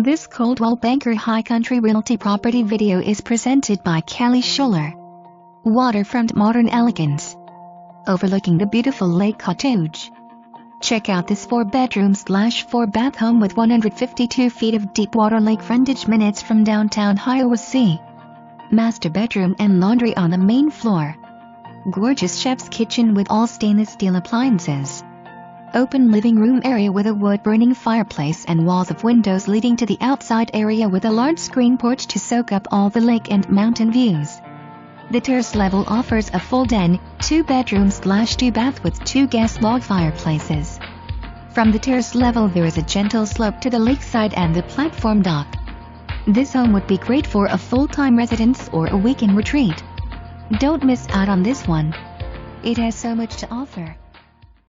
This Coldwell Banker High Country Realty property video is presented by Kelly Schuller. Waterfront modern elegance. Overlooking the beautiful Lake Chatuge. Check out this 4-bedroom/4-bath home with 152 feet of deep water lake frontage minutes from Downtown Hiawassee. Master bedroom and laundry on the main floor. Gorgeous chef's kitchen with all stainless steel appliances. Open living room area with a wood-burning fireplace and walls of windows leading to the outside area with a large screen porch to soak up all the lake and mountain views. The terrace level offers a full den, 2-bedroom/2-bath with 2 gas log fireplaces. From the terrace level there is a gentle slope to the lakeside and the platform dock. This home would be great for a full-time residence or a weekend retreat. Don't miss out on this one. It has so much to offer.